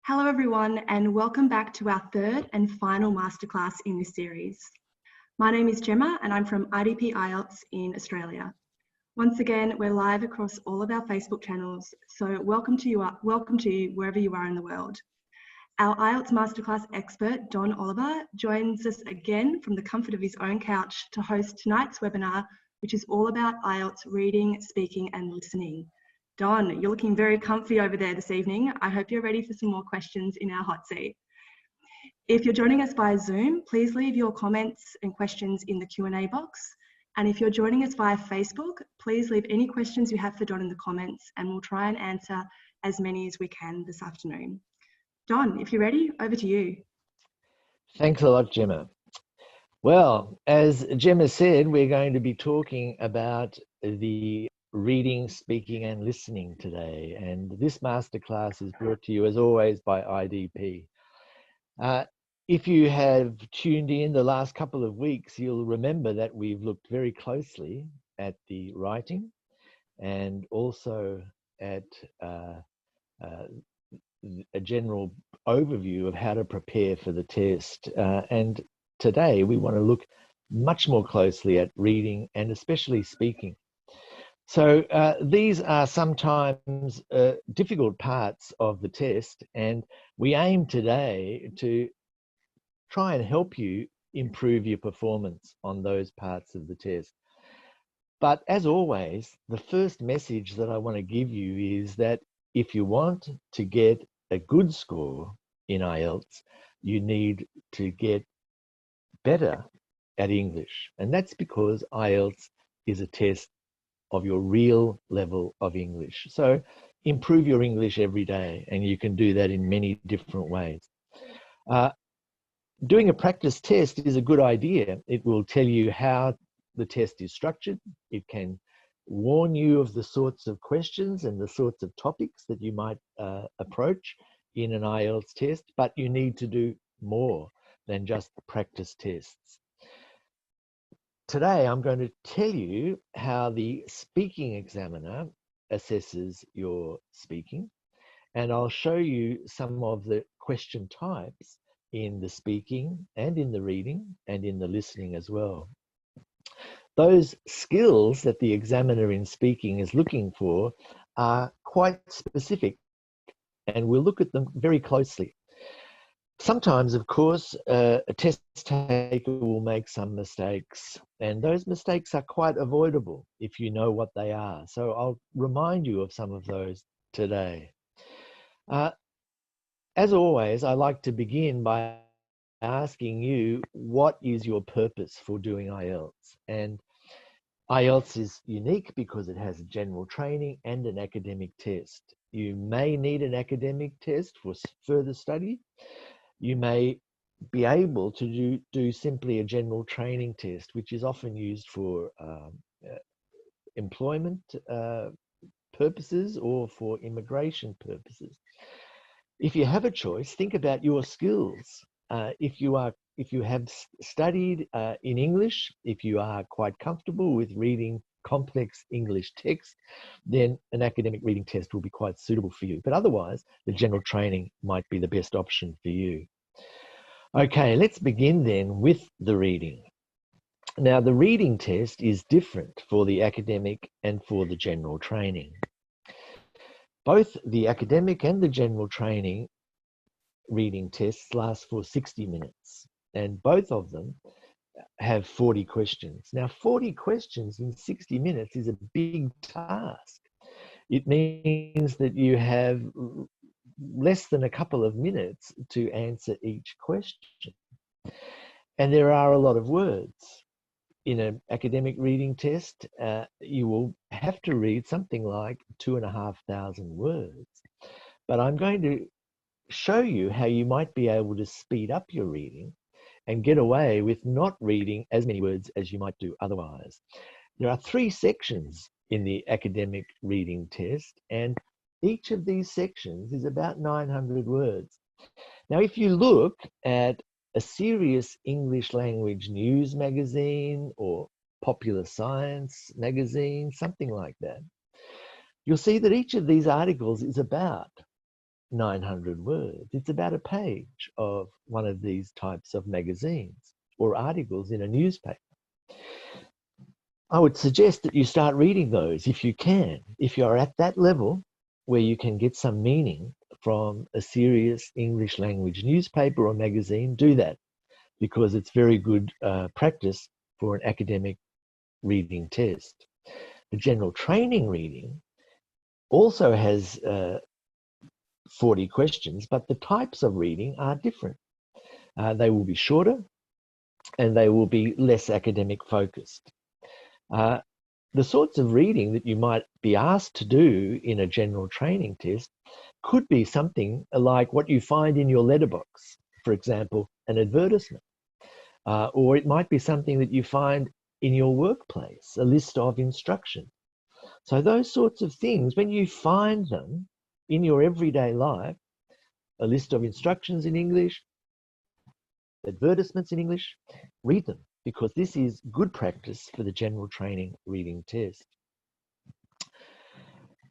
Hello everyone, and welcome back to our third and final masterclass in this series. My name is Gemma and I'm from IDP IELTS in Australia. Once again, we're live across all of our Facebook channels, so welcome to you wherever you are in the world. Our IELTS Masterclass expert, Don Oliver, joins us again from the comfort of his own couch to host tonight's webinar, which is all about IELTS reading, speaking and listening. Don, you're looking very comfy over there this evening. I hope you're ready for some more questions in our hot seat. If you're joining us via Zoom, please leave your comments and questions in the Q&A box. And if you're joining us via Facebook, please leave any questions you have for Don in the comments and we'll try and answer as many as we can this afternoon. Don, if you're ready, over to you. Thanks a lot, Gemma. Well, as Gemma said, we're going to be talking about the reading, speaking and listening today. And this masterclass is brought to you as always by IDP. If you have tuned in the last couple of weeks, you'll remember that we've looked very closely at the writing and also at a general overview of how to prepare for the test. And today we want to look much more closely at reading and especially speaking. So these are sometimes difficult parts of the test, and we aim today to try and help you improve your performance on those parts of the test. But as always, the first message that I want to give you is that if you want to get a good score in IELTS, you need to get better at English. And that's because IELTS is a test of your real level of English. So improve your English every day, and you can do that in many different ways. Doing a practice test is a good idea. It will tell you how the test is structured. It can warn you of the sorts of questions and the sorts of topics that you might approach in an IELTS test, but you need to do more than just practice tests. Today, I'm going to tell you how the speaking examiner assesses your speaking, and I'll show you some of the question types in the speaking and in the reading and in the listening as well. Those skills that the examiner in speaking is looking for are quite specific, and we'll look at them very closely. Sometimes, of course, a test taker will make some mistakes, and those mistakes are quite avoidable if you know what they are. So I'll remind you of some of those today. As always, I like to begin by asking you, what is your purpose for doing IELTS? And IELTS is unique because it has a general training and an academic test. You may need an academic test for further study. You may be able to do simply a general training test, which is often used for employment purposes or for immigration purposes. If you have a choice, think about your skills. If you have studied in English, if you are quite comfortable with reading complex English text, then an academic reading test will be quite suitable for you. But otherwise, the general training might be the best option for you. Okay, let's begin then with the reading. Now, the reading test is different for the academic and for the general training. Both the academic and the general training reading tests last for 60 minutes, and both of them have 40 questions. Now, 40 questions in 60 minutes is a big task. It means that you have less than a couple of minutes to answer each question. And there are a lot of words. In an academic reading test, you will have to read something like 2,500 words. But I'm going to show you how you might be able to speed up your reading and get away with not reading as many words as you might do otherwise. There are 3 sections in the academic reading test, and each of these sections is about 900 words. Now, if you look at a serious English language news magazine or popular science magazine, something like that, you'll see that each of these articles is about 900 words. It's about a page of one of these types of magazines or articles in a newspaper. I would suggest that you start reading those if you can. If you're at that level where you can get some meaning from a serious English language newspaper or magazine, do that, because it's very good practice for an academic reading test. The general training reading also has 40 questions, but the types of reading are different. They will be shorter and they will be less academic focused. The sorts of reading that you might be asked to do in a general training test could be something like what you find in your letterbox, for example, an advertisement. Or it might be something that you find in your workplace, a list of instructions. So those sorts of things, when you find them in your everyday life, a list of instructions in English, advertisements in English, read them, because this is good practice for the general training reading test.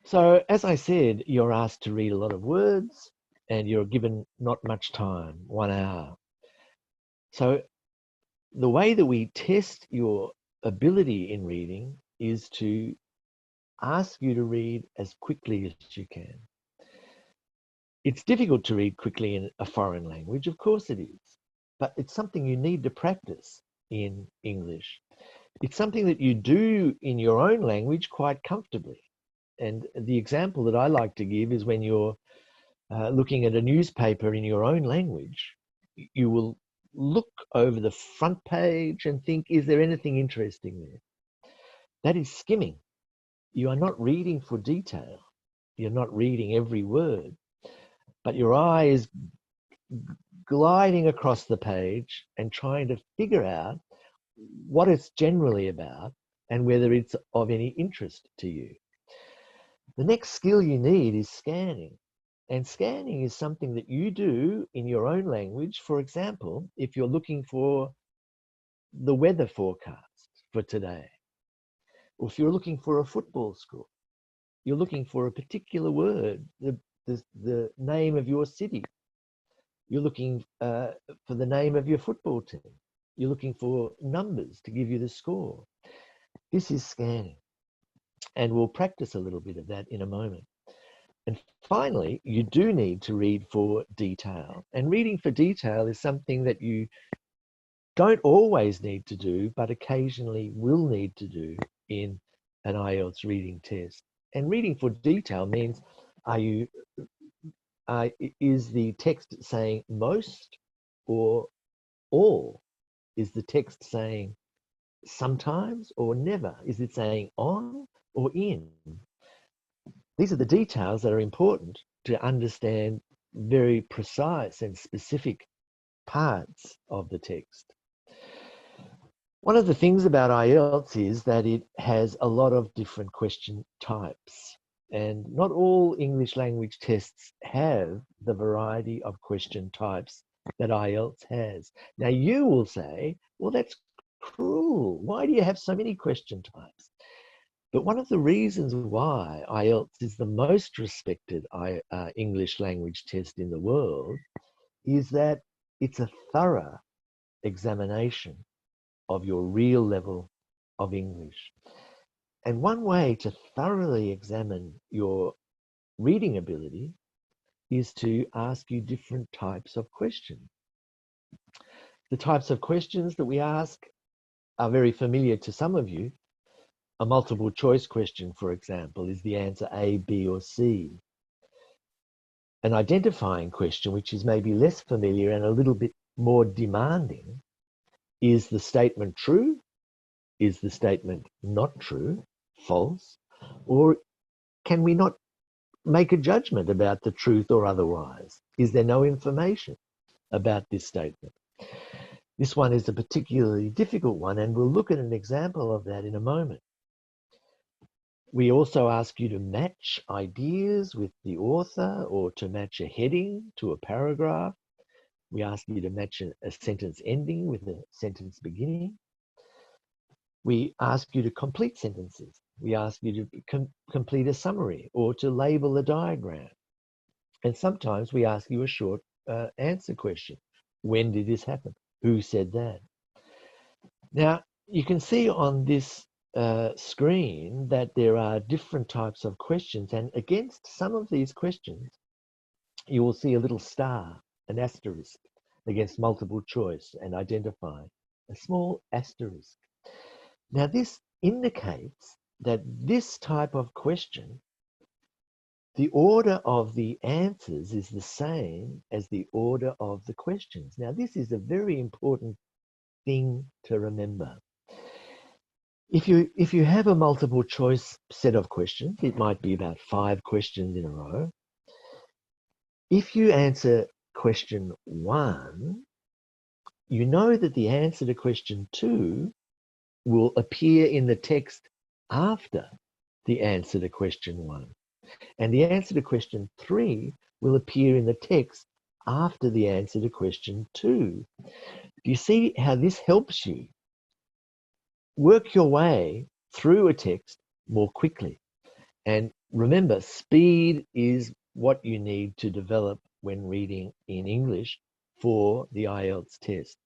So as I said, you're asked to read a lot of words and you're given not much time, 1 hour. So the way that we test your ability in reading is to ask you to read as quickly as you can. It's difficult to read quickly in a foreign language, of course it is, but it's something you need to practice in English. It's something that you do in your own language quite comfortably. And the example that I like to give is when you're looking at a newspaper in your own language, you will look over the front page and think, is there anything interesting there? That is skimming. You are not reading for detail. You're not reading every word, but your eye is gliding across the page and trying to figure out what it's generally about and whether it's of any interest to you. The next skill you need is scanning. And scanning is something that you do in your own language. For example, if you're looking for the weather forecast for today, or if you're looking for a football score, you're looking for a particular word, the name of your city. You're looking for the name of your football team. You're looking for numbers to give you the score. This is scanning. And we'll practice a little bit of that in a moment. And finally, you do need to read for detail. And reading for detail is something that you don't always need to do, but occasionally will need to do in an IELTS reading test. And reading for detail means, is the text saying most or all? Is the text saying sometimes or never? Is it saying on or in? These are the details that are important to understand very precise and specific parts of the text. One of the things about IELTS is that it has a lot of different question types, and not all English language tests have the variety of question types that IELTS has. Now you will say, well, that's cruel. Why do you have so many question types? But one of the reasons why IELTS is the most respected English language test in the world is that it's a thorough examination of your real level of English. And one way to thoroughly examine your reading ability is to ask you different types of questions. The types of questions that we ask are very familiar to some of you. A multiple choice question, for example, is the answer A, B, or C. An identifying question, which is maybe less familiar and a little bit more demanding, is the statement true? Is the statement not true, false? Or can we not make a judgment about the truth or otherwise? Is there no information about this statement? This one is a particularly difficult one, and we'll look at an example of that in a moment. We also ask you to match ideas with the author or to match a heading to a paragraph. We ask you to match a sentence ending with a sentence beginning. We ask you to complete sentences. We ask you to complete a summary or to label a diagram. And sometimes we ask you a short answer question. When did this happen? Who said that? Now, you can see on this screen that there are different types of questions, and against some of these questions, you will see a little star, an asterisk, against multiple choice and identify a small asterisk. Now, this indicates that this type of question, the order of the answers is the same as the order of the questions. Now, this is a very important thing to remember. If you have a multiple choice set of questions, it might be about 5 questions in a row. If you answer question 1, you know that the answer to question 2 will appear in the text after the answer to question 1. And the answer to question 3 will appear in the text after the answer to question 2. Do you see how this helps you work your way through a text more quickly? And remember, speed is what you need to develop when reading in English for the IELTS test.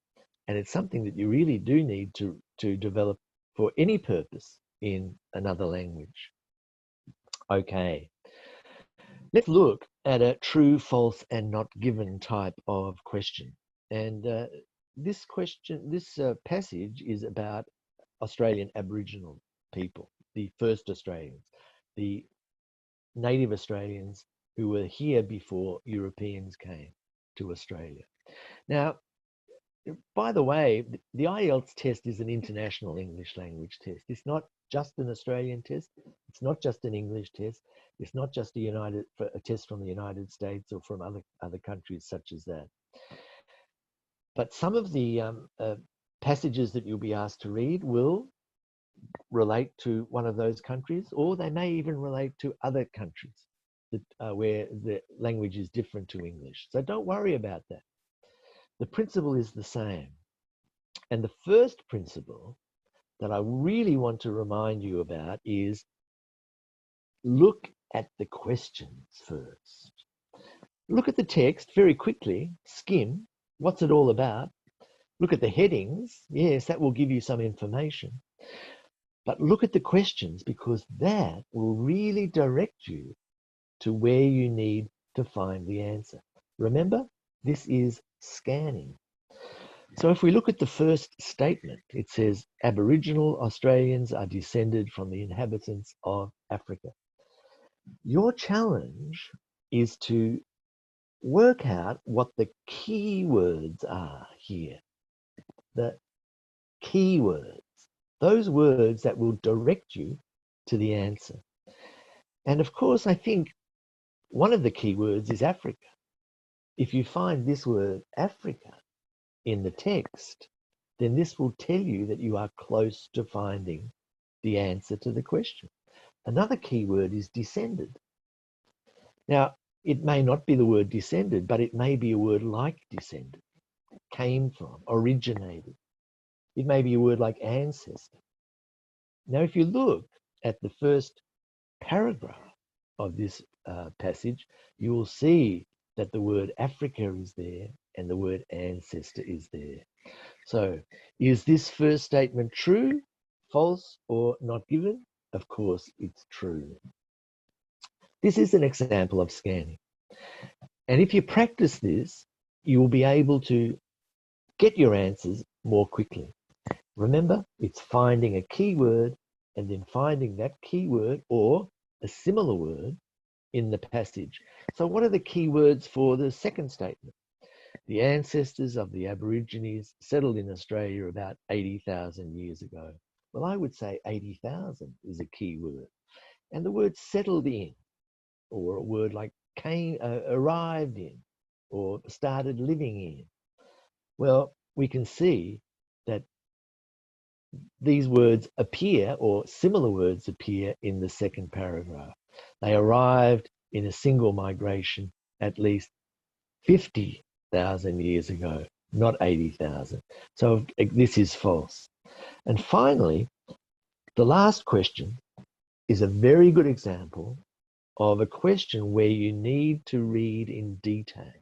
And it's something that you really do need to develop for any purpose in another language. Okay, let's look at a true, false, and not given type of question. And this passage is about Australian Aboriginal people, the first Australians, the native Australians who were here before Europeans came to Australia. Now, by the way, the IELTS test is an international English language test. It's not just an Australian test. It's not just an English test. It's not just a test from the United States or from other countries such as that. But some of the passages that you'll be asked to read will relate to one of those countries, or they may even relate to other countries that, where the language is different to English. So don't worry about that. The principle is the same. And the first principle that I really want to remind you about is look at the questions first. Look at the text very quickly, skim, what's it all about? Look at the headings. Yes, that will give you some information. But look at the questions, because that will really direct you to where you need to find the answer. Remember, this is scanning. So if we look at the first statement, it says Aboriginal Australians are descended from the inhabitants of Africa. Your challenge is to work out what the key words are here. The key words, those words that will direct you to the answer. And of course, I think one of the key words is Africa. If you find this word Africa in the text, then this will tell you that you are close to finding the answer to the question. Another key word is descended. Now, it may not be the word descended, but it may be a word like descended, came from, originated. It may be a word like ancestor. Now, if you look at the first paragraph of this passage, you will see that the word Africa is there and the word ancestor is there. So, is this first statement true, false, or not given? Of course, it's true. This is an example of scanning. And if you practice this, you will be able to get your answers more quickly. Remember, it's finding a keyword and then finding that keyword or a similar word in the passage. So what are the keywords for the second statement? The ancestors of the Aborigines settled in Australia about 80,000 years ago. Well, I would say 80,000 is a key word. And the word settled in, or a word like came, arrived in, or started living in. Well, we can see that these words appear, or similar words appear, in the second paragraph. They arrived in a single migration at least 50,000 years ago, not 80,000. So this is false. And finally, the last question is a very good example of a question where you need to read in detail,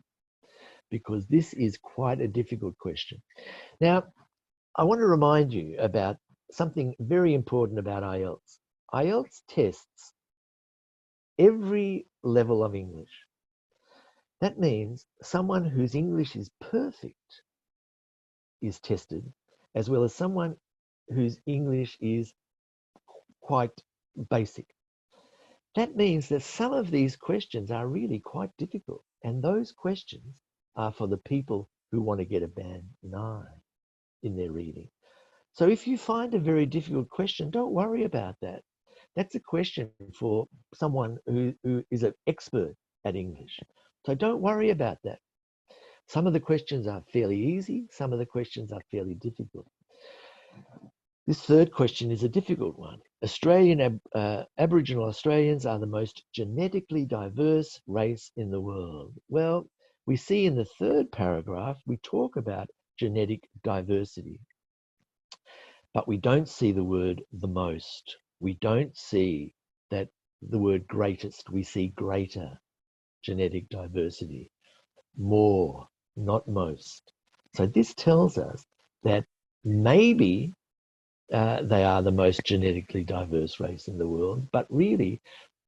because this is quite a difficult question. Now, I want to remind you about something very important about IELTS. IELTS tests every level of English. That means someone whose English is perfect is tested, as well as someone whose English is quite basic. That means that some of these questions are really quite difficult, and those questions are for the people who want to get a band 9 in their reading. So if you find a very difficult question, don't worry about that. That's a question for someone who is an expert at English. So don't worry about that. Some of the questions are fairly easy. Some of the questions are fairly difficult. This third question is a difficult one. Aboriginal Australians are the most genetically diverse race in the world. Well, we see in the third paragraph, we talk about genetic diversity, but we don't see the word the most. We don't see that the word greatest. We see greater genetic diversity, more, not most. So this tells us that maybe they are the most genetically diverse race in the world. But really,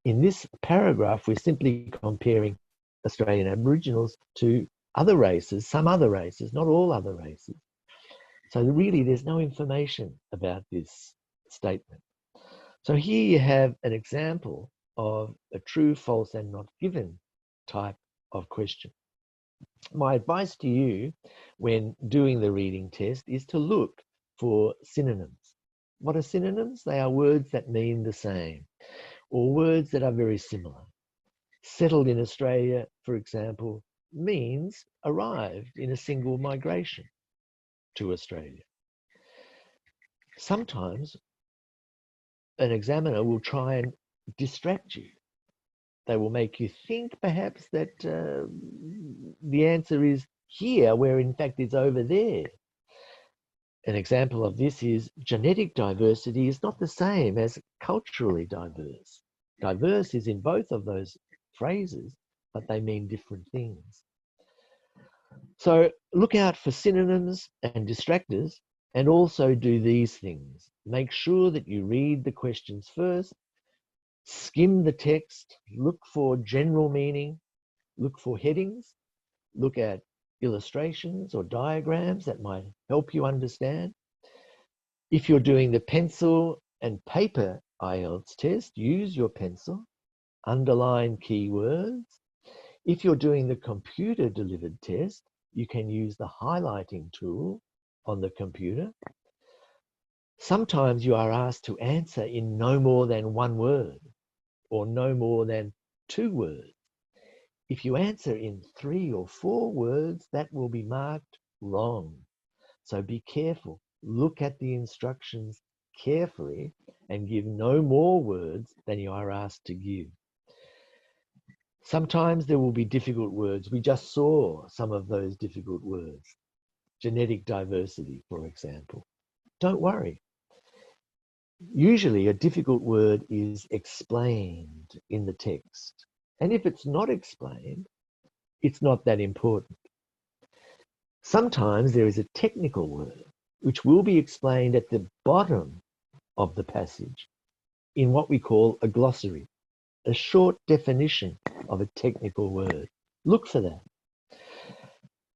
in this paragraph, we're simply comparing Australian Aboriginals to other races, some other races, not all other races. So really, there's no information about this statement. So here you have an example of a true, false, and not given type of question. My advice to you when doing the reading test is to look for synonyms. What are synonyms? They are words that mean the same, or words that are very similar. Settled in Australia, for example, means arrived in a single migration to Australia. Sometimes an examiner will try and distract you. They will make you think perhaps that the answer is here, where in fact it's over there. An example of this is genetic diversity is not the same as culturally diverse. Diverse is in both of those phrases, but they mean different things. So look out for synonyms and distractors, and also do these things. Make sure that you read the questions first, skim the text, look for general meaning, look for headings, look at illustrations or diagrams that might help you understand. If you're doing the pencil and paper IELTS test, use your pencil, underline keywords. If you're doing the computer delivered test, you can use the highlighting tool on the computer. Sometimes you are asked to answer in no more than one word or no more than 2 words. If you answer in 3 or 4 words, that will be marked wrong. So be careful. Look at the instructions carefully and give no more words than you are asked to give. Sometimes there will be difficult words. We just saw some of those difficult words. Genetic diversity, for example. Don't worry. Usually a difficult word is explained in the text. And if it's not explained, it's not that important. Sometimes there is a technical word which will be explained at the bottom of the passage in what we call a glossary, a short definition of a technical word. Look for that.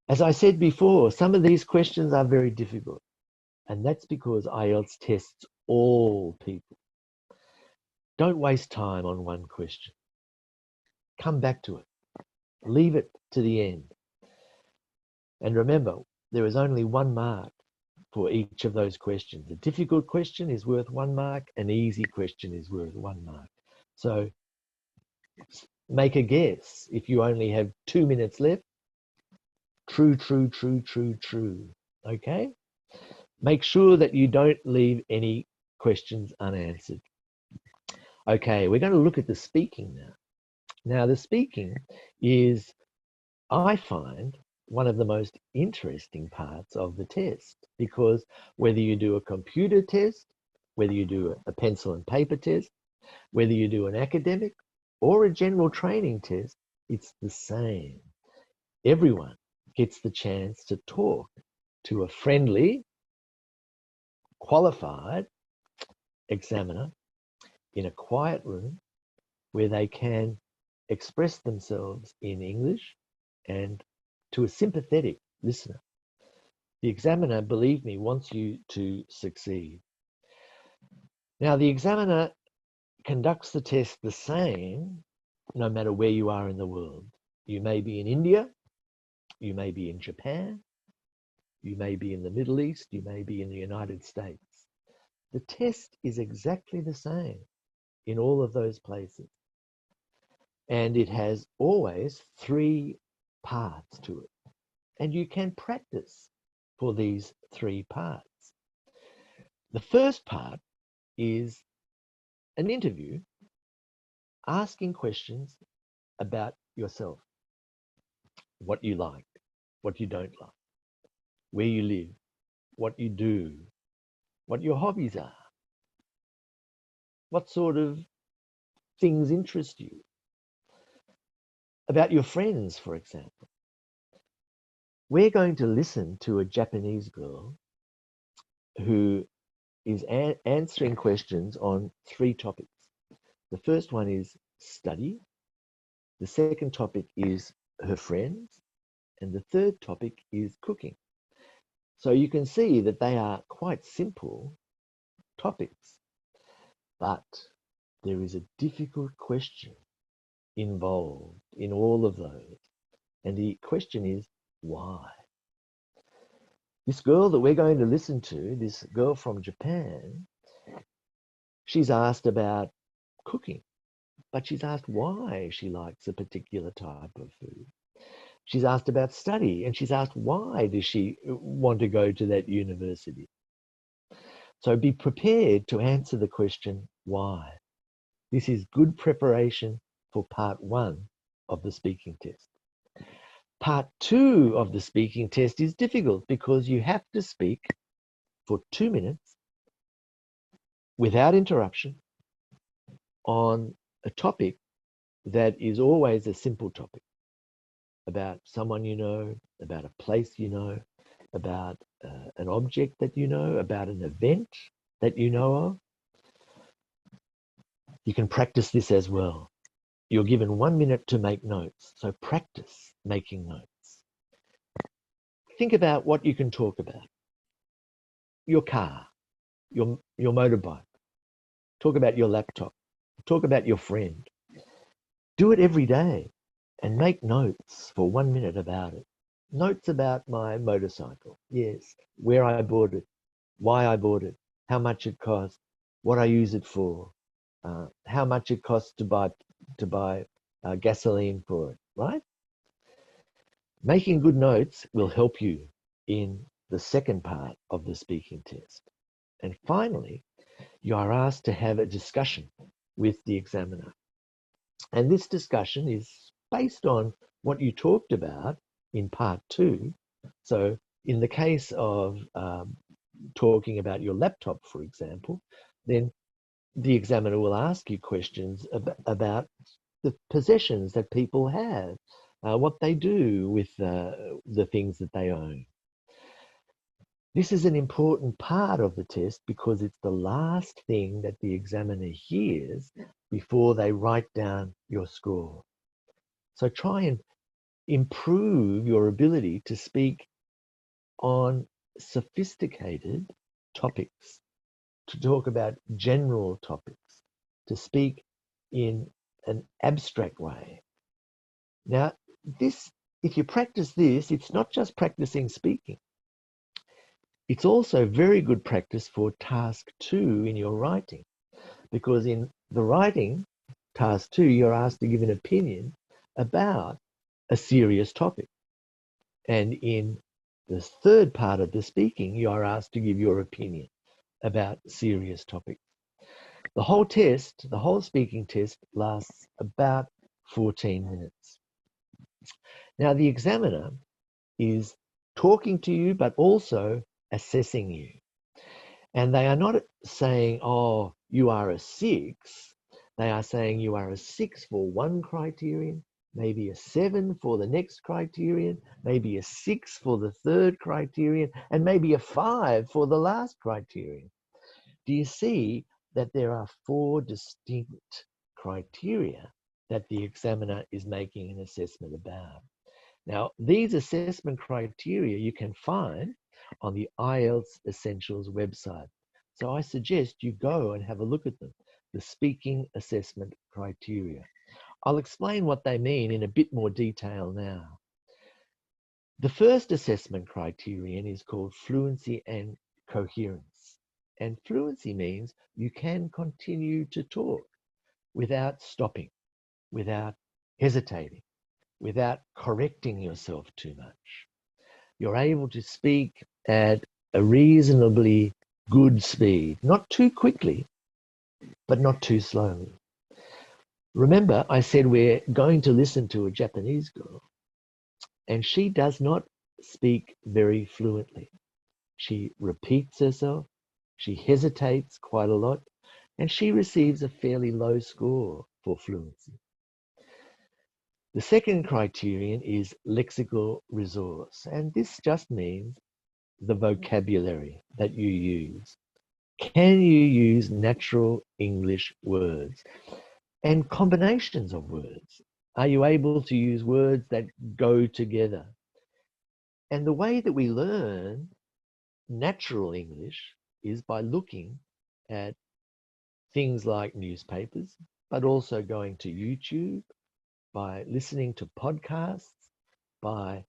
As I said before, some of these questions are very difficult, and that's because IELTS tests all people. Don't waste time on one question. Come back to it. Leave it to the end. And remember, there is only 1 mark for each of those questions. A difficult question is worth 1 mark. An easy question is worth 1 mark. So make a guess. If you only have 2 minutes left, true, true, true, true, true. Okay? Make sure that you don't leave any questions unanswered. Okay, we're going to look at the speaking now. Now, the speaking is, I find, one of the most interesting parts of the test, because whether you do a computer test, whether you do a pencil and paper test, whether you do an academic or a general training test, it's the same. Everyone gets the chance to talk to a friendly, qualified examiner in a quiet room where they can express themselves in English and to a sympathetic listener. The examiner, believe me, wants you to succeed. Now, the examiner conducts the test the same no matter where you are in the world. You may be in India, you may be in Japan, you may be in the Middle East, you may be in the United States. The test is exactly the same in all of those places. And it has always 3 parts to it. And you can practice for these 3 parts. The first part is an interview asking questions about yourself. What you like, what you don't like, where you live, what you do, what your hobbies are, what sort of things interest you, about your friends, for example. We're going to listen to a Japanese girl who is answering questions on 3 topics. The first one is study. The second topic is her friends. And the third topic is cooking. So you can see that they are quite simple topics, but there is a difficult question involved in all of those. And the question is, why? This girl that we're going to listen to, this girl from Japan, she's asked about cooking, but she's asked why she likes a particular type of food. She's asked about study, and she's asked why does she want to go to that university. So be prepared to answer the question, why? This is good preparation for part 1 of the speaking test. Part 2 of the speaking test is difficult because you have to speak for 2 minutes without interruption on a topic that is always a simple topic, about someone you know, about a place you know, about an object that you know, about an event that you know of. You can practice this as well. You're given 1 minute to make notes, so practice making notes. Think about what you can talk about. Your car, your motorbike. Talk about your laptop. Talk about your friend. Do it every day and make notes for 1 minute about it. Notes about my motorcycle. Yes, where I bought it, why I bought it, how much it cost, what I use it for, how much it costs to buy gasoline for it, right? Making good notes will help you in the second part of the speaking test. And finally, you are asked to have a discussion with the examiner. And this discussion is based on what you talked about in part 2. So in the case of talking about your laptop, for example, then the examiner will ask you questions about the possessions that people have, what they do with the things that they own. This is an important part of the test because it's the last thing that the examiner hears before they write down your score. So try and improve your ability to speak on sophisticated topics, to talk about general topics, to speak in an abstract way. Now, if you practice this, it's not just practicing speaking. It's also very good practice for task 2 in your writing, because in the writing, task 2, you're asked to give an opinion about a serious topic. And in the third part of the speaking, you are asked to give your opinion about serious topics. The whole test, the whole speaking test, lasts about 14 minutes. Now, the examiner is talking to you, but also assessing you. And they are not saying, oh, you are a 6, They are saying you are a 6 for one criterion, maybe a 7 for the next criterion, maybe a 6 for the third criterion, and maybe a 5 for the last criterion. Do you see that there are 4 distinct criteria that the examiner is making an assessment about? Now, these assessment criteria you can find on the IELTS Essentials website. So I suggest you go and have a look at them, the speaking assessment criteria. I'll explain what they mean in a bit more detail now. The first assessment criterion is called fluency and coherence. And fluency means you can continue to talk without stopping, without hesitating, without correcting yourself too much. You're able to speak at a reasonably good speed, not too quickly, but not too slowly. Remember, I said we're going to listen to a Japanese girl, and she does not speak very fluently. She repeats herself, she hesitates quite a lot, and she receives a fairly low score for fluency. The second criterion is lexical resource, and this just means the vocabulary that you use. Can you use natural English words and combinations of words? Are you able to use words that go together? And the way that we learn natural English is by looking at things like newspapers, but also going to YouTube, by listening to podcasts, by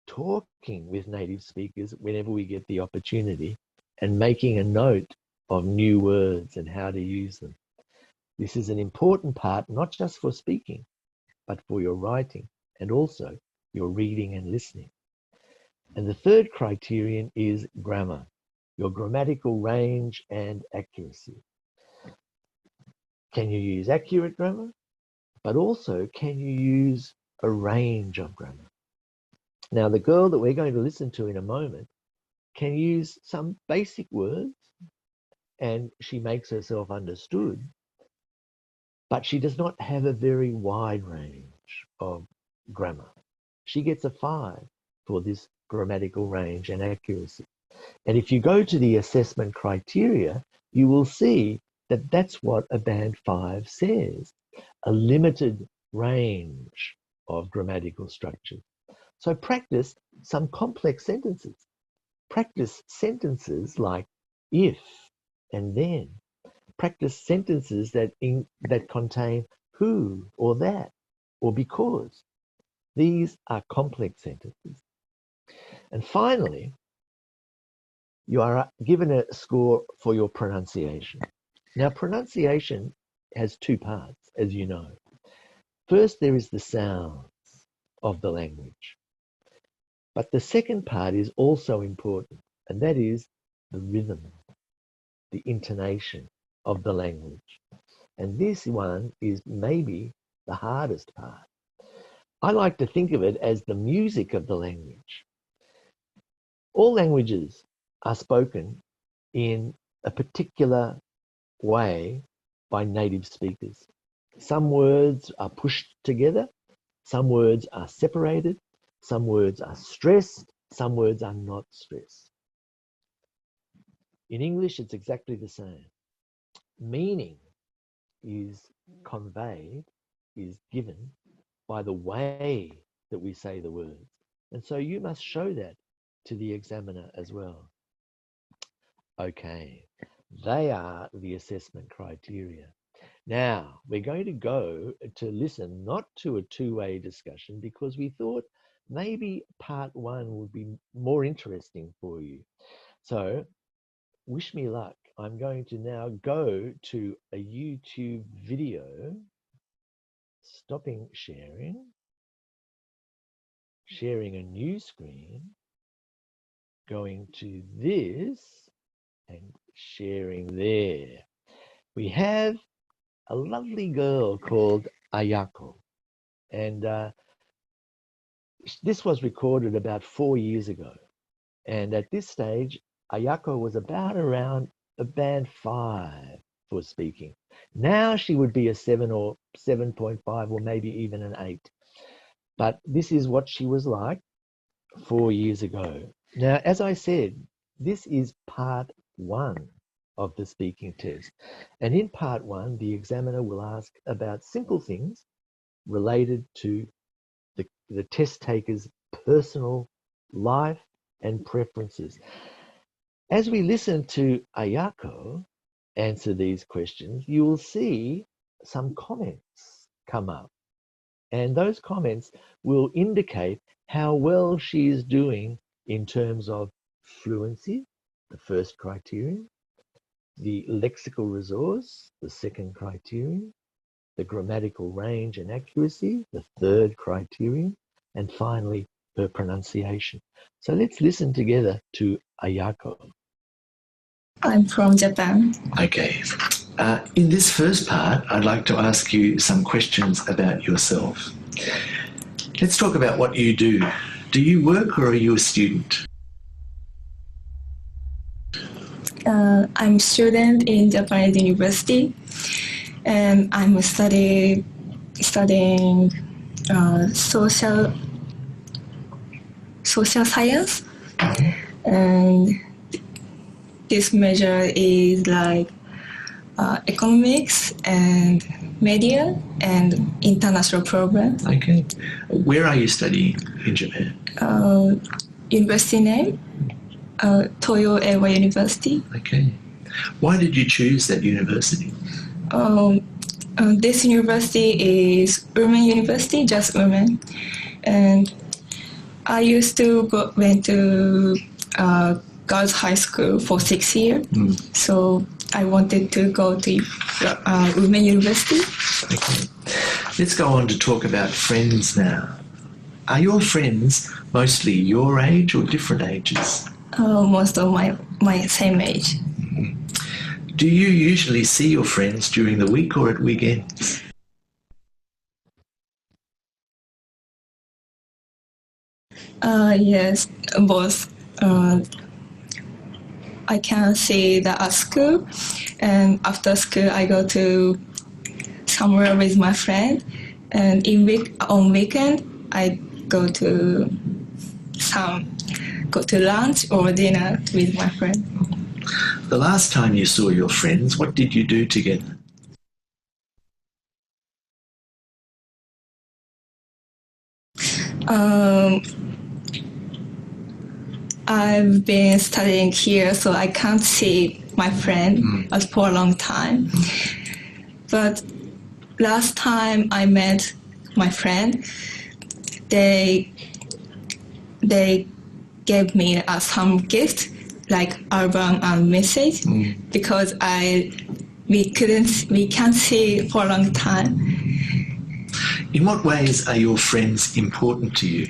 talking with native speakers whenever we get the opportunity, and making a note of new words and how to use them. This is an important part, not just for speaking, but for your writing and also your reading and listening. And the third criterion is grammar, your grammatical range and accuracy. Can you use accurate grammar? But also, can you use a range of grammar? Now, the girl that we're going to listen to in a moment can use some basic words and she makes herself understood, but she does not have a very wide range of grammar. She gets a 5 for this grammatical range and accuracy. And if you go to the assessment criteria, you will see that that's what a band 5 says, a limited range of grammatical structures. So practice some complex sentences. Practice sentences like if and then. Practice sentences that contain who or that or because. These are complex sentences. And finally, you are given a score for your pronunciation. Now, pronunciation has 2 parts, as you know. First, there is the sounds of the language. But the second part is also important, and that is the rhythm, the intonation of the language. And this one is maybe the hardest part. I like to think of it as the music of the language. All languages are spoken in a particular way by native speakers. Some words are pushed together, some words are separated, some words are stressed, some words are not stressed. In English, it's exactly the same. Meaning is conveyed, is given by the way that we say the words. And so you must show that to the examiner as well. Okay, they are the assessment criteria. Now, we're going to go to listen not to a two-way discussion because we thought maybe part 1 would be more interesting for you. So, wish me luck. I'm going to now go to a YouTube video, stopping sharing a new screen, going to this and sharing there. We have a lovely girl called Ayako, and this was recorded about 4 years ago. And at this stage, Ayako was about around a band 5. for speaking. Now she would be a 7 or 7.5 or maybe even an 8. But this is what she was like 4 years ago. Now, as I said, this is part 1 of the speaking test. And in part 1, the examiner will ask about simple things related to the test taker's personal life and preferences. As we listen to Ayako answer these questions, you will see some comments come up. And those comments will indicate how well she is doing in terms of fluency, the first criterion, the lexical resource, the second criterion, the grammatical range and accuracy, the third criterion, and finally, her pronunciation. So let's listen together to Ayako. I'm from Japan. Okay. In this first part, I'd like to ask you some questions about yourself. Let's talk about what you do. Do you work or are you a student? I'm a student in Japanese university, and I'm studying social science, and this major is like economics and media and international program. Okay. Where are you studying in Japan? University name, Toyo Ewa University. Okay. Why did you choose that university? This university is women university, just women, and I used to went to girls' high school for 6 years, so I wanted to go to women university. Okay. Let's go on to talk about friends now. Are your friends mostly your age or different ages? Most of my same age. Do you usually see your friends during the week or at weekends? Yes, both. I can see that at school, and after school I go to somewhere with my friend, and on weekend I go to lunch or dinner with my friend. The last time you saw your friends, what did you do together? I've been studying here, so I can't see my friend for a long time. But last time I met my friend, they gave me some gift, like album and message, because we can't see for a long time. In what ways are your friends important to you?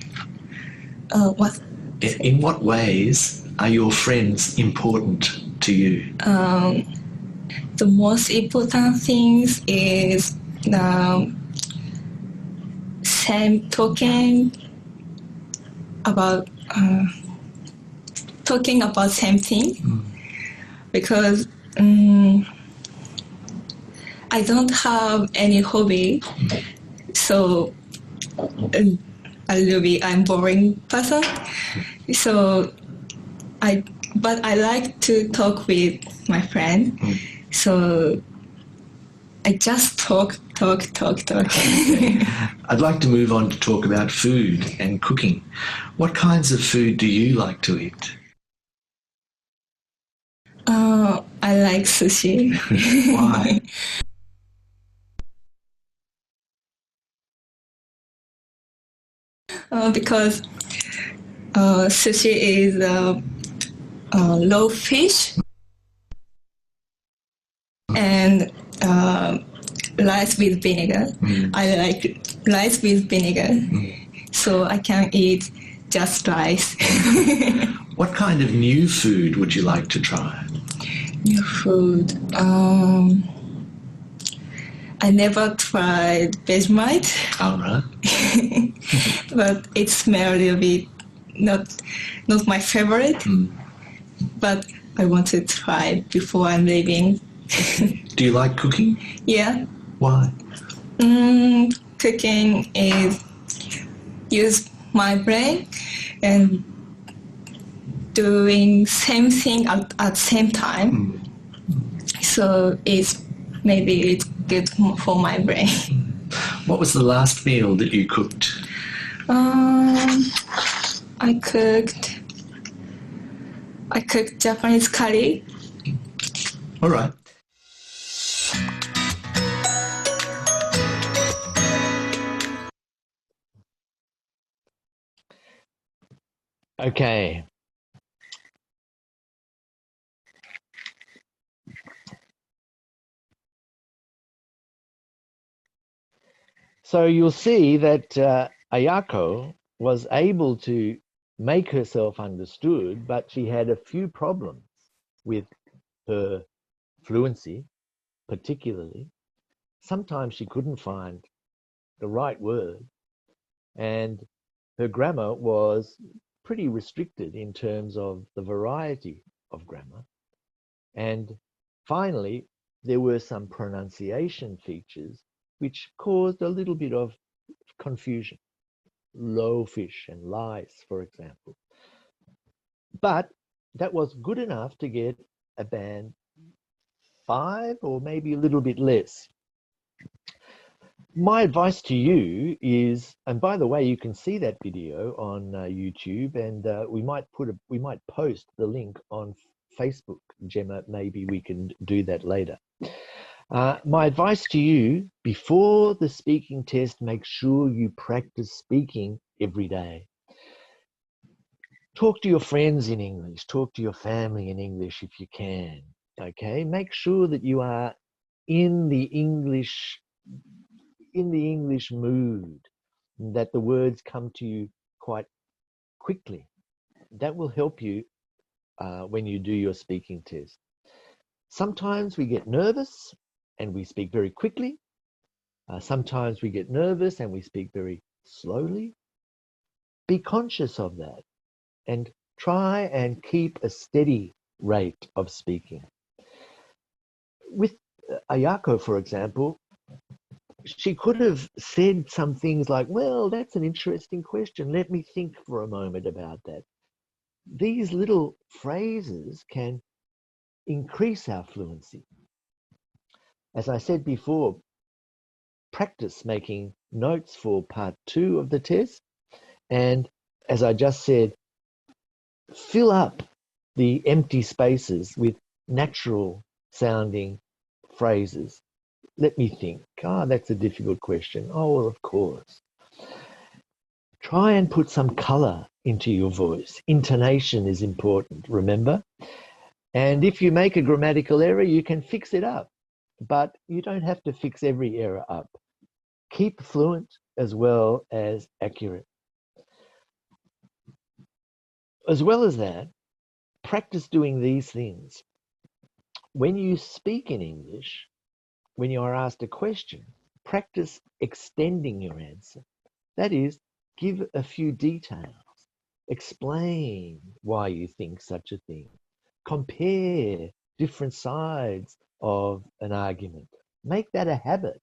What? In what ways are your friends important to you? The most important things is talking about same thing, because I don't have any hobby, so I'm boring person. So but I like to talk with my friend. So I just talk. I'd like to move on to talk about food and cooking. What kinds of food do you like to eat? I like sushi. Why? Because sushi is raw fish and rice with vinegar. I like rice with vinegar, so I can eat just rice. What kind of new food would you like to try? New food. I never tried Vegemite. All right. But it smells a little bit not my favorite. But I want to try it before I'm leaving Do you like cooking? Yeah. Why? Cooking is use my brain and doing same thing at same time. So maybe it's good for my brain. What was the last meal that you cooked? I cooked Japanese curry. All right. Okay. So you'll see that Ayako was able to make herself understood, but she had a few problems with her fluency, particularly. Sometimes she couldn't find the right word, and her grammar was pretty restricted in terms of the variety of grammar. And finally, there were some pronunciation features which caused a little bit of confusion. Low fish and lice, for example. But that was good enough to get a band 5 or maybe a little bit less. My advice to you is, and by the way, you can see that video on YouTube, and we might post the link on Facebook. Gemma, maybe we can do that later. My advice to you, before the speaking test, make sure you practice speaking every day. Talk to your friends in English, talk to your family in English if you can, okay? Make sure that you are in the English mood, that the words come to you quite quickly. That will help you when you do your speaking test. Sometimes we get nervous and we speak very quickly. Sometimes we get nervous and we speak very slowly. Be conscious of that and try and keep a steady rate of speaking. With Ayako, for example, she could have said some things like, well, that's an interesting question. Let me think for a moment about that. These little phrases can increase our fluency. As I said before, practice making notes for part 2 of the test. And as I just said, fill up the empty spaces with natural sounding phrases. Let me think. That's a difficult question. Oh, well, of course. Try and put some color into your voice. Intonation is important, remember? And if you make a grammatical error, you can fix it up, but you don't have to fix every error up. Keep fluent as well as accurate. As well as that, practice doing these things. When you speak in English, when you are asked a question, practice extending your answer. That is, give a few details. Explain why you think such a thing. Compare different sides of an argument. Make that a habit.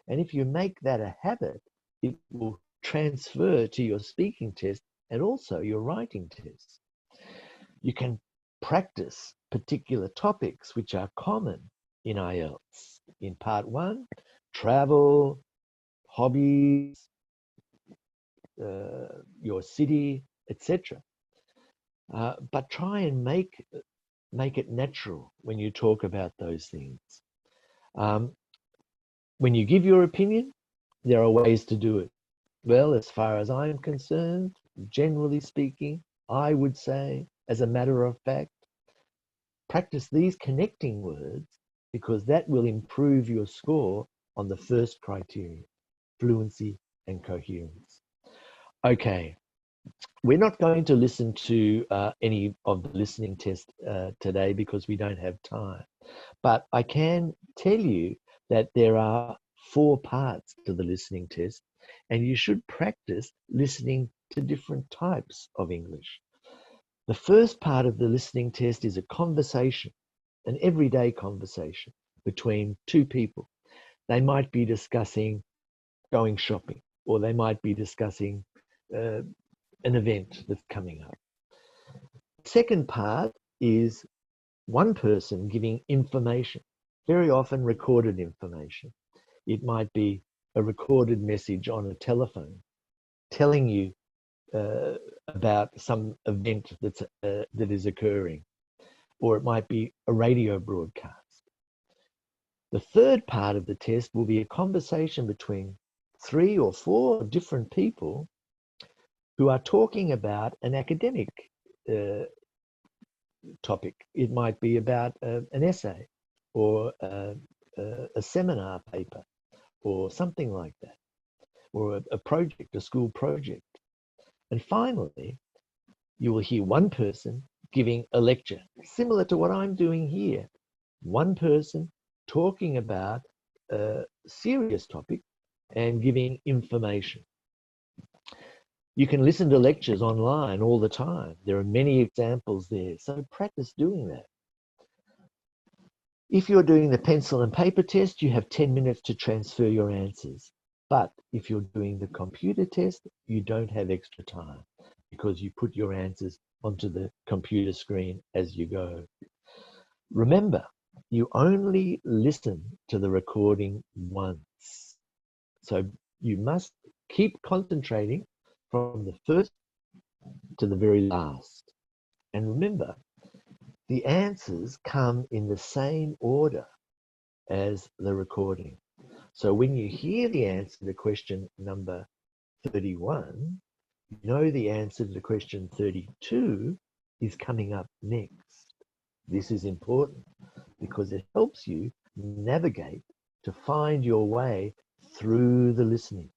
And if you make that a habit, it will transfer to your speaking test and also your writing test. You can practice particular topics which are common in IELTS. In part 1, travel, hobbies, your city, etc. But try and make it natural when you talk about those things. When you give your opinion, there are ways to do it. Well, as far as I'm concerned, generally speaking, I would say, as a matter of fact, practice these connecting words because that will improve your score on the first criteria, fluency and coherence. Okay, we're not going to listen to any of the listening tests today because we don't have time. But I can tell you that there are 4 parts to the listening test, and you should practice listening to different types of English. The first part of the listening test is a conversation, an everyday conversation. between two people. They might be discussing going shopping, or they might be discussing an event that's coming up. The second part is one person giving information, very often recorded information. It might be a recorded message on a telephone telling you about some event that is occurring, or it might be a radio broadcast. The third part of the test will be a conversation between 3 or 4 different people who are talking about an academic topic. It might be about an essay or a seminar paper or something like that, or a project, a school project. And finally, you will hear one person giving a lecture, similar to what I'm doing here. One person talking about a serious topic and giving information. You can listen to lectures online all the time. There are many examples there, so practice doing that. If you're doing the pencil and paper test, you have 10 minutes to transfer your answers. But if you're doing the computer test, you don't have extra time because you put your answers onto the computer screen as you go. Remember, you only listen to the recording once. So you must keep concentrating from the first to the very last. And remember, the answers come in the same order as the recording. So when you hear the answer to question number 31, you know the answer to question 32 is coming up next. This is important because it helps you navigate to find your way through the listening.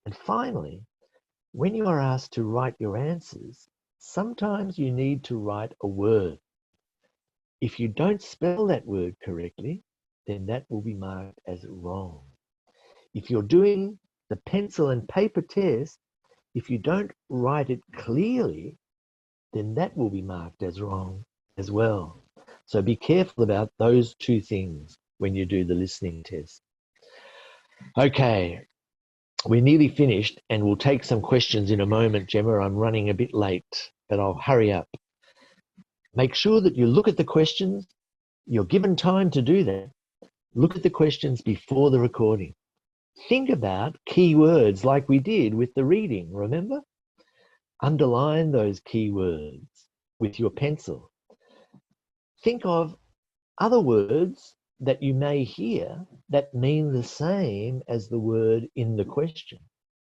And finally, when you are asked to write your answers, sometimes you need to write a word. If you don't spell that word correctly, then that will be marked as wrong. If you're doing the pencil and paper test, if you don't write it clearly, then that will be marked as wrong as well. So be careful about those two things when you do the listening test. Okay, we're nearly finished and we'll take some questions in a moment, Gemma. I'm running a bit late, but I'll hurry up. Make sure that you look at the questions. You're given time to do that. Look at the questions before the recording. Think about key words like we did with the reading, remember? Underline those key words with your pencil. Think of other words that you may hear that mean the same as the word in the question.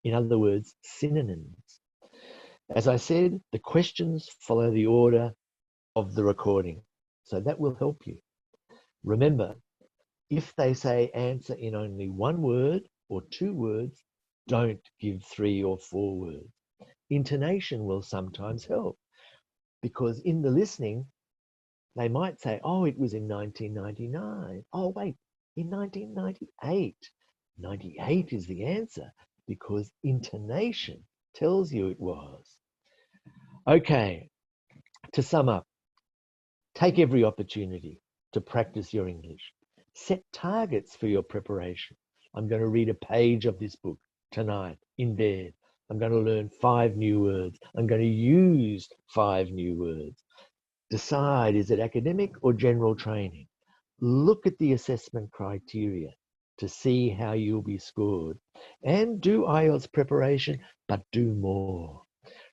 In other words, synonyms. As I said, the questions follow the order of the recording, so that will help you. Remember, if they say answer in only 1 word or 2 words, don't give 3 or 4 words. Intonation will sometimes help because in the listening, they might say, oh, it was in 1999. Oh, wait, in 1998. 98 is the answer because intonation tells you it was. Okay, to sum up, take every opportunity to practice your English. Set targets for your preparation. I'm going to read a page of this book tonight in bed. I'm going to learn 5 new words. I'm going to use 5 new words. Decide, is it academic or general training? Look at the assessment criteria to see how you'll be scored. And do IELTS preparation, but do more.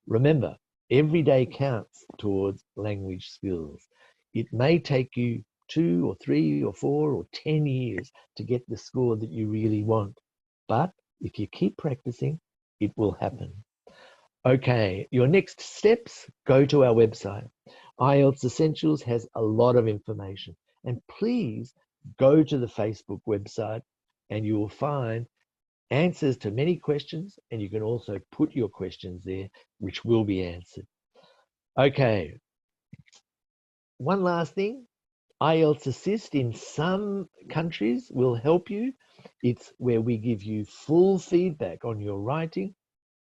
Remember, every day counts towards language skills. It may take you 2 or 3 or 4 or 10 years to get the score that you really want. But if you keep practicing, it will happen. Okay, your next steps, go to our website. IELTS Essentials has a lot of information. And please go to the Facebook website and you will find answers to many questions, and you can also put your questions there, which will be answered. Okay, one last thing. IELTS Assist in some countries will help you. It's where we give you full feedback on your writing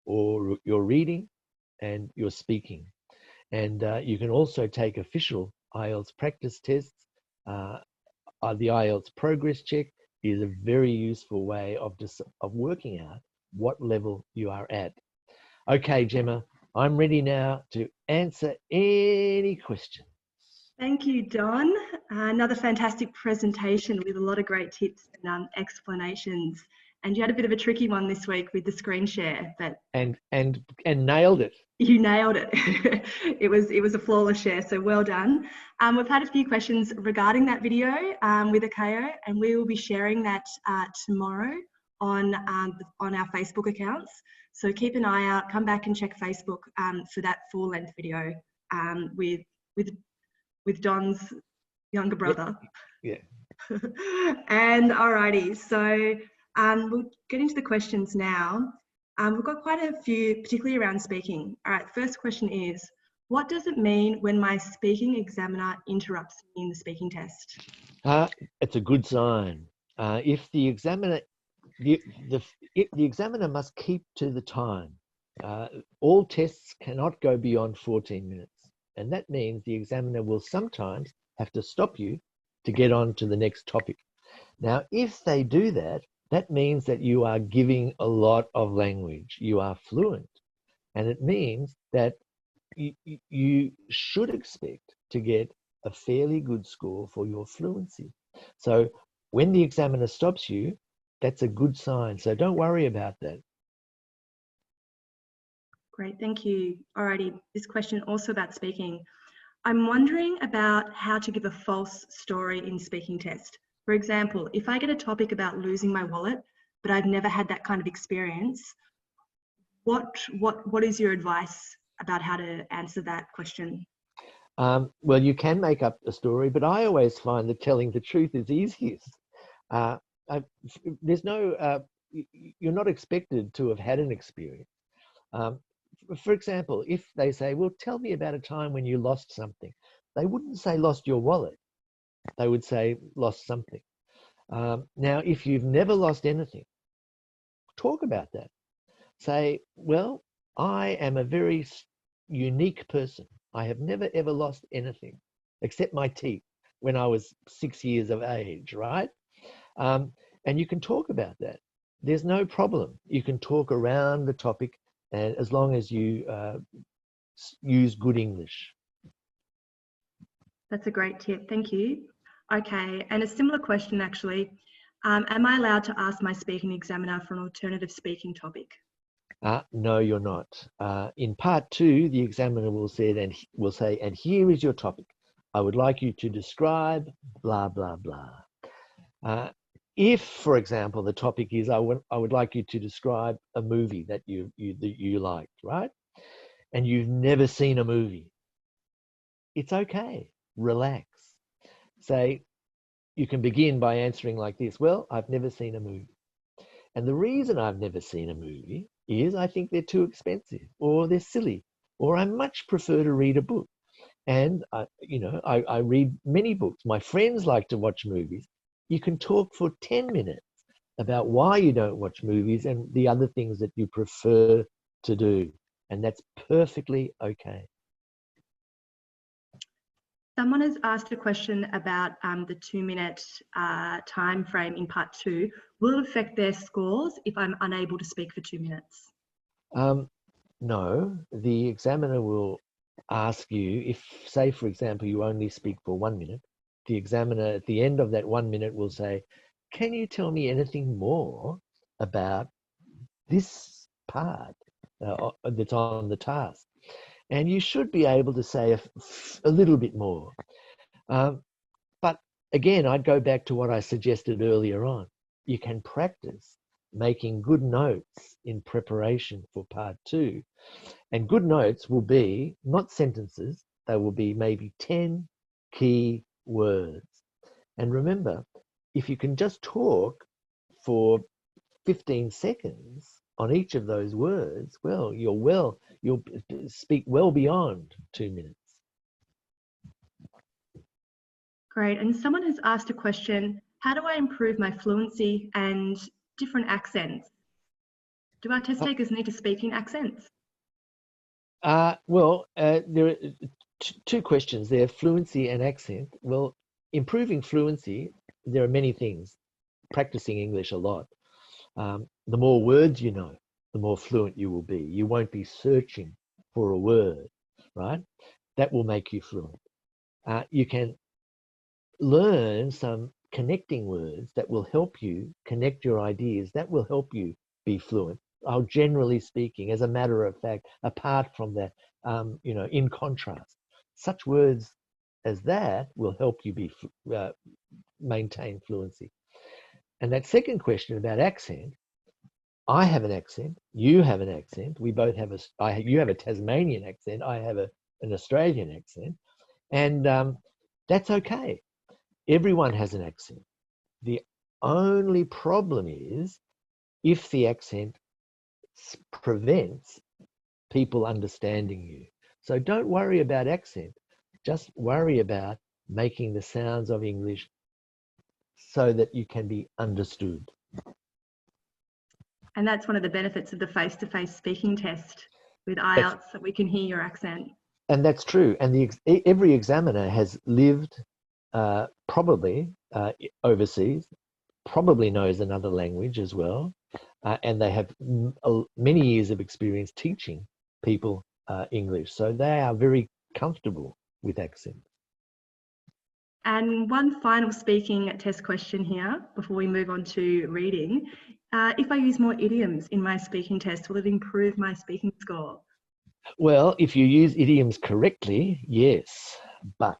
or your reading and your speaking. And you can also take official IELTS practice tests the IELTS progress check is a very useful way of working out what level you are at. Okay, Gemma, I'm ready now to answer any questions. Thank you, Don. Another fantastic presentation with a lot of great tips and explanations. And you had a bit of a tricky one this week with the screen share, but and nailed it. You nailed it. It was a flawless share, so well done. We've had a few questions regarding that video with Akayo, and we will be sharing that tomorrow on our Facebook accounts. So keep an eye out. Come back and check Facebook for that full-length video with Don's younger brother. Yeah. And alrighty, so we'll get into the questions now. We've got quite a few, particularly around speaking. All right, first question is, what does it mean when my speaking examiner interrupts me in the speaking test? It's a good sign. If the examiner, the examiner must keep to the time. All tests cannot go beyond 14 minutes. And that means the examiner will sometimes have to stop you to get on to the next topic. Now, if they do that, that means that you are giving a lot of language. You are fluent. And it means that you should expect to get a fairly good score for your fluency. So when the examiner stops you, that's a good sign. So don't worry about that. Great, thank you. Alrighty, this question also about speaking. I'm wondering about how to give a false story in speaking test. For example, if I get a topic about losing my wallet, but I've never had that kind of experience, what is your advice about how to answer that question? Well, you can make up a story, but I always find that telling the truth is easiest. There's no, you're not expected to have had an experience. For example, if they say, well, tell me about a time when you lost something, they wouldn't say lost your wallet. They would say lost something. Now, if you've never lost anything, talk about that. Say, well, I am a very unique person. I have never, ever lost anything except my teeth when I was 6 years of age, right? And you can talk about that. There's no problem. You can talk around the topic, and as long as you use good English. That's a great tip, thank you. Okay, and a similar question actually. Am I allowed to ask my speaking examiner for an alternative speaking topic? No, you're not. In part 2, the examiner will say, and here is your topic. I would like you to describe blah, blah, blah. If, for example, the topic is, I would like you to describe a movie that you liked, right? And you've never seen a movie. It's okay. Relax. Say, you can begin by answering like this. Well, I've never seen a movie. And the reason I've never seen a movie is I think they're too expensive, or they're silly, or I much prefer to read a book. And I read many books. My friends like to watch movies. You can talk for 10 minutes about why you don't watch movies and the other things that you prefer to do. And that's perfectly okay. Someone has asked a question about the 2-minute time frame in part 2. Will it affect their scores if I'm unable to speak for 2 minutes? No, the examiner will ask you if, say, for example, you only speak for 1 minute, the examiner at the end of that 1 minute will say, can you tell me anything more about this part that's on the task? And you should be able to say a little bit more. But again, I'd go back to what I suggested earlier on. You can practice making good notes in preparation for part 2. And good notes will be not sentences, they will be maybe 10 key words. And remember, if you can just talk for 15 seconds on each of those words, well, you'll speak well beyond 2 minutes. Great. And someone has asked a question, how do I improve my fluency and different accents? Do our test takers need to speak in accents? Well, there are two questions there, fluency and accent. Well, improving fluency there are many things. Practicing English a lot. The more words you know, the more fluent you will be. You won't be searching for a word, right? That will make you fluent. You can learn some connecting words that will help you connect your ideas. That will help you be fluent. Generally speaking, as a matter of fact, apart from that, in contrast, such words as that will help you be maintain fluency. And that second question about accent, I have an accent, you have an accent, we both have you have a Tasmanian accent, I have an Australian accent, and that's okay. Everyone has an accent. The only problem is if the accent prevents people understanding you. So don't worry about accent, just worry about making the sounds of English so that you can be understood. And that's one of the benefits of the face-to-face speaking test with IELTS, that we can hear your accent. And that's true. And every examiner has lived probably overseas, probably knows another language as well, and they have many years of experience teaching people English. So they are very comfortable with accent. And one final speaking test question here before we move on to reading. If I use more idioms in my speaking test, will it improve my speaking score? Well, if you use idioms correctly, yes, but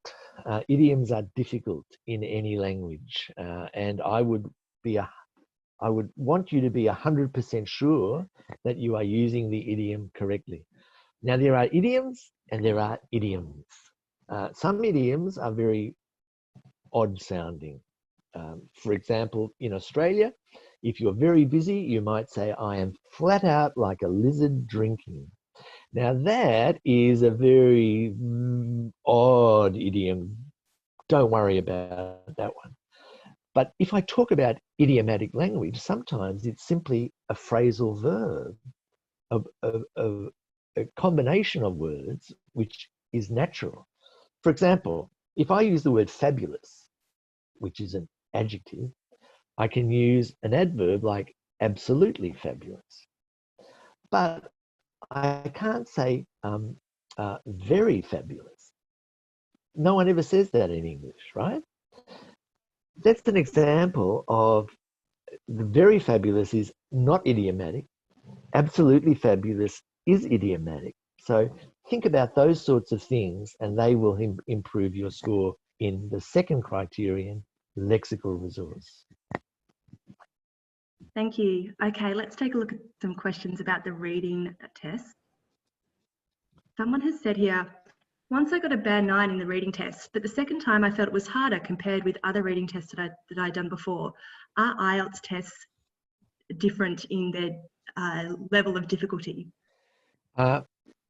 idioms are difficult in any language, and I would want you to be 100% sure that you are using the idiom correctly. Now, there are idioms and there are idioms. Some idioms are very odd sounding. For example, in Australia, if you're very busy, you might say, I am flat out like a lizard drinking. Now that is a very odd idiom. Don't worry about that one. But if I talk about idiomatic language, sometimes it's simply a phrasal verb, a combination of words, which is natural. For example, if I use the word fabulous, which is an adjective, I can use an adverb like absolutely fabulous. But I can't say very fabulous. No one ever says that in English, right? That's an example of the very fabulous is not idiomatic. Absolutely fabulous is idiomatic. So think about those sorts of things and they will improve your score in the second criterion, lexical resource. Thank you. Okay, let's take a look at some questions about the reading test. Someone has said here, once I got a band 9 in the reading test, but the second time I felt it was harder compared with other reading tests that I'd done before. Are IELTS tests different in their level of difficulty?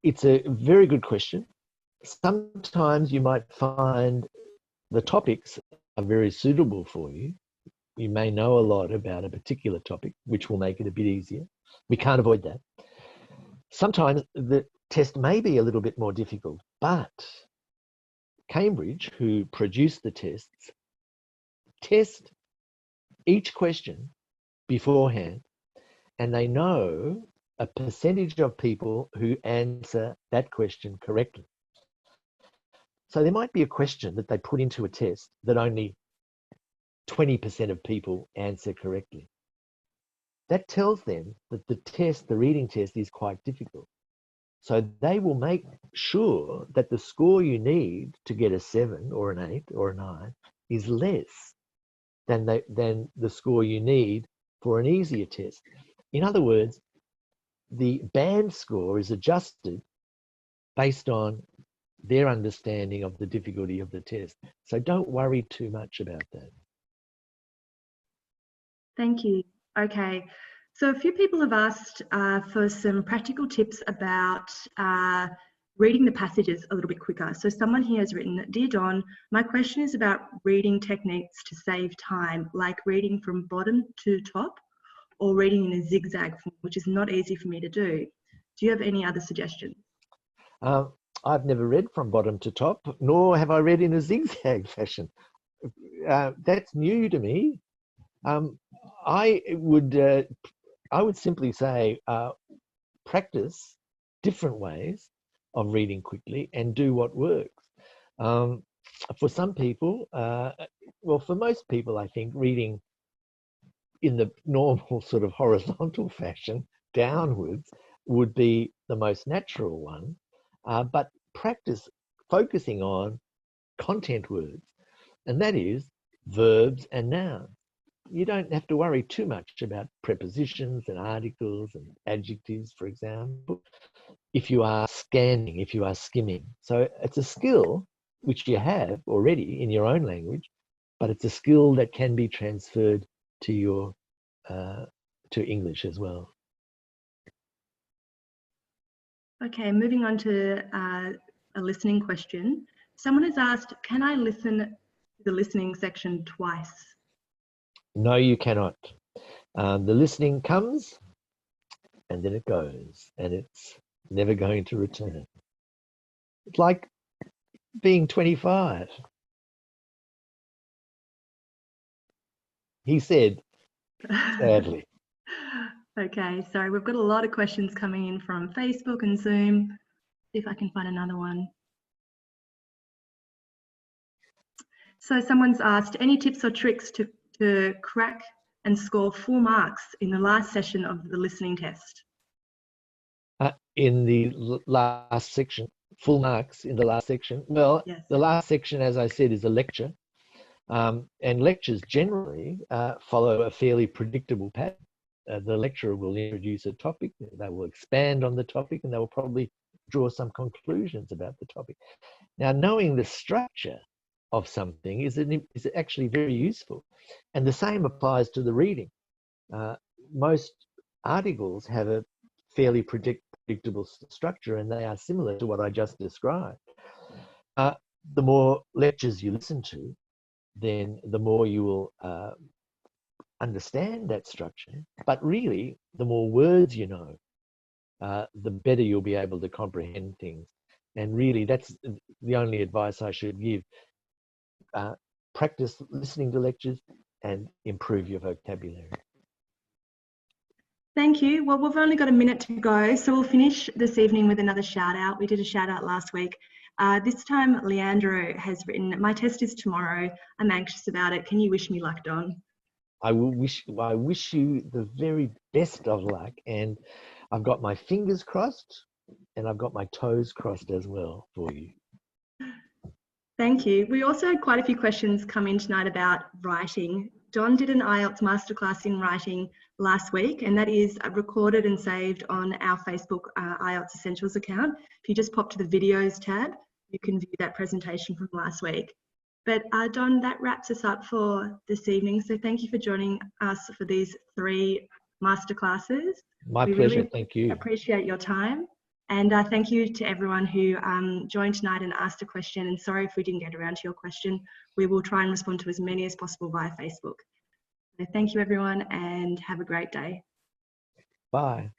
It's a very good question. Sometimes you might find the topics are very suitable for you. You may know a lot about a particular topic, which will make it a bit easier. We can't avoid that. Sometimes the test may be a little bit more difficult, but Cambridge, who produced the tests, test each question beforehand, and they know a percentage of people who answer that question correctly. So there might be a question that they put into a test that only 20% of people answer correctly. That tells them that the reading test is quite difficult. So they will make sure that the score you need to get a 7 or an 8 or a 9 is less than the score you need for an easier test. In other words, the band score is adjusted based on their understanding of the difficulty of the test. So don't worry too much about that. Thank you. Okay, so a few people have asked for some practical tips about reading the passages a little bit quicker. So someone here has written, Dear Don, my question is about reading techniques to save time, like reading from bottom to top or reading in a zigzag form, which is not easy for me to do. Do you have any other suggestions? I've never read from bottom to top, nor have I read in a zigzag fashion. that's new to me. I would simply say practice different ways of reading quickly and do what works. For some people, well, for most people, I think reading in the normal sort of horizontal fashion downwards would be the most natural one, but practice focusing on content words, and that is verbs and nouns. You don't have to worry too much about prepositions and articles and adjectives, for example, if you are scanning, if you are skimming. So it's a skill which you have already in your own language, but it's a skill that can be transferred to your to English as well. Okay, moving on to a listening question. Someone has asked, can I listen to the listening section twice? No, you cannot. The listening comes and then it goes, and it's never going to return. It's like being 25. He said, sadly. Okay, sorry, we've got a lot of questions coming in from Facebook and Zoom. See if I can find another one. So someone's asked, any tips or tricks to crack and score full marks in the last session of the listening test? In the last section, full marks in the last section. Well, yes. The last section, as I said, is a lecture. And lectures generally follow a fairly predictable pattern. The lecturer will introduce a topic, they will expand on the topic, and they will probably draw some conclusions about the topic. Now, knowing the structure of something is actually very useful. And the same applies to the reading. Most articles have a fairly predictable structure, and they are similar to what I just described. The more lectures you listen to, then the more you will understand that structure. But really, the more words you know, the better you'll be able to comprehend things. And really, that's the only advice I should give. Practice listening to lectures and improve your vocabulary. Thank you. Well, we've only got a minute to go, so we'll finish this evening with another shout out. We did a shout out last week. This time, Leandro has written, my test is tomorrow. I'm anxious about it. Can you wish me luck, Don? I wish you the very best of luck, and I've got my fingers crossed and I've got my toes crossed as well for you. Thank you. We also had quite a few questions come in tonight about writing. Don did an IELTS masterclass in writing last week, and that is recorded and saved on our Facebook IELTS Essentials account. If you just pop to the videos tab, you can view that presentation from last week. But Don, that wraps us up for this evening. So thank you for joining us for these 3 masterclasses. My pleasure. Really thank you. Appreciate your time. And thank you to everyone who joined tonight and asked a question. And sorry if we didn't get around to your question. We will try and respond to as many as possible via Facebook. So thank you, everyone, and have a great day. Bye.